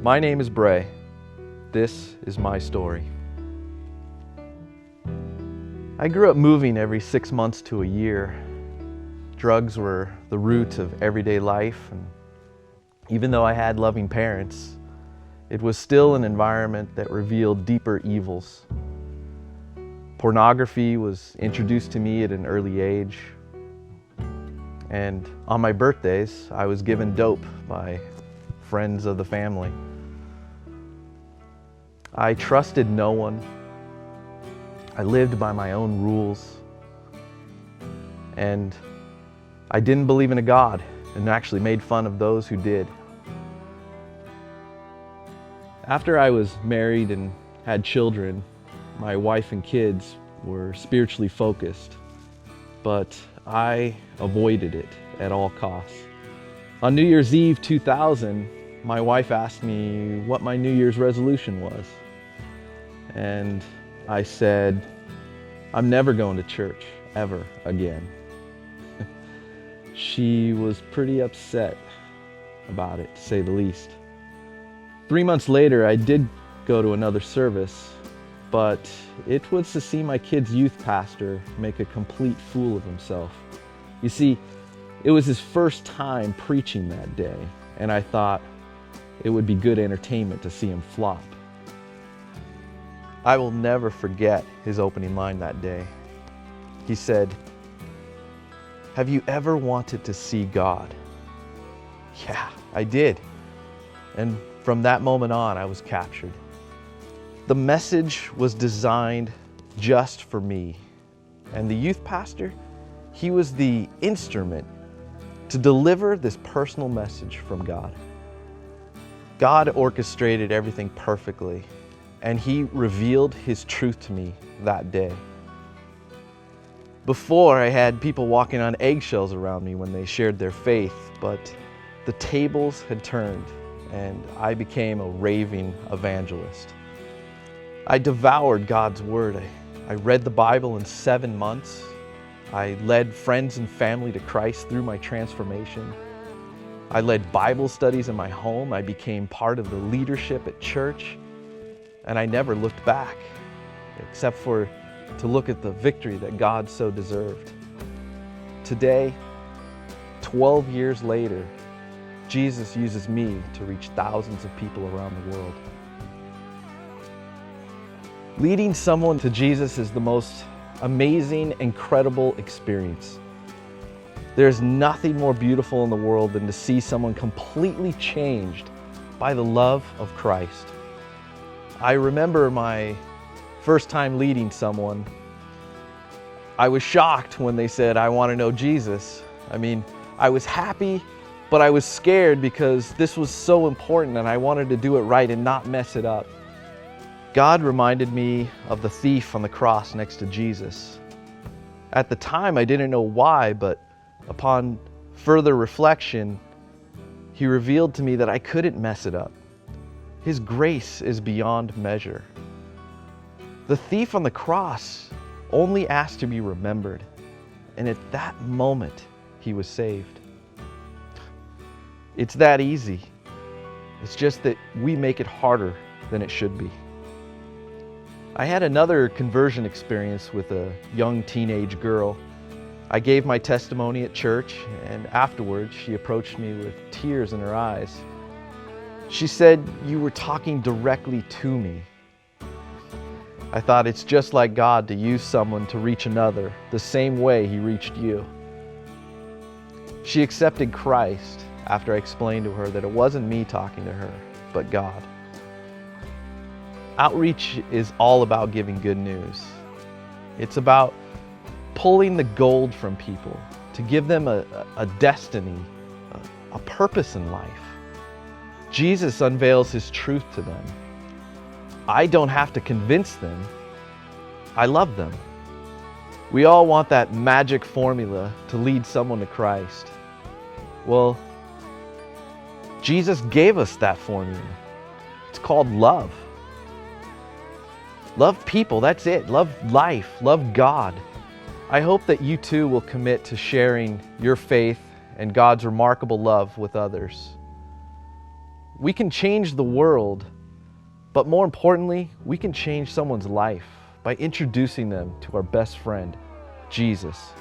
My name is Brae. This is my story. I grew up moving every 6 months to a year. Drugs were the root of everyday life, and even though I had loving parents, it was still an environment that revealed deeper evils. Pornography was introduced to me at an early age, and on my birthdays, I was given dope by friends of the family. I trusted no one. I lived by my own rules. And I didn't believe in a God and actually made fun of those who did. After I was married and had children, my wife and kids were spiritually focused, but I avoided it at all costs. On New Year's Eve 2000, my wife asked me what my New Year's resolution was. And I said, I'm never going to church ever again. She was pretty upset about it, to say the least. 3 months later, I did go to another service, but it was to see my kid's youth pastor make a complete fool of himself. You see, it was his first time preaching that day, and I thought it would be good entertainment to see him flop. I will never forget his opening line that day. He said, "Have you ever wanted to see God?" Yeah, I did. And from that moment on, I was captured. The message was designed just for me. And the youth pastor, he was the instrument to deliver this personal message from God. God orchestrated everything perfectly, and He revealed His truth to me that day. Before, I had people walking on eggshells around me when they shared their faith, but the tables had turned, and I became a raving evangelist. I devoured God's Word. I read the Bible in 7 months. I led friends and family to Christ through my transformation. I led Bible studies in my home. I became part of the leadership at church. And I never looked back, except for to look at the victory that God so deserved. Today, 12 years later, Jesus uses me to reach thousands of people around the world. Leading someone to Jesus is the most amazing, incredible experience. There's nothing more beautiful in the world than to see someone completely changed by the love of Christ. I remember my first time leading someone. I was shocked when they said, "I want to know Jesus." I mean, I was happy, but I was scared because this was so important and I wanted to do it right and not mess it up. God reminded me of the thief on the cross next to Jesus. At the time, I didn't know why, but upon further reflection, He revealed to me that I couldn't mess it up. His grace is beyond measure. The thief on the cross only asked to be remembered, and at that moment, he was saved. It's that easy. It's just that we make it harder than it should be. I had another conversion experience with a young teenage girl. I gave my testimony at church, and afterwards, she approached me with tears in her eyes. She said, "You were talking directly to me." I thought it's just like God to use someone to reach another the same way He reached you. She accepted Christ after I explained to her that it wasn't me talking to her, but God. Outreach is all about giving good news. It's about pulling the gold from people to give them a destiny, a purpose in life. Jesus unveils His truth to them. I don't have to convince them. I love them. We all want that magic formula to lead someone to Christ. Well, Jesus gave us that formula. It's called love. Love people, that's it. Love life, love God. I hope that you too will commit to sharing your faith and God's remarkable love with others. We can change the world, but more importantly, we can change someone's life by introducing them to our best friend, Jesus.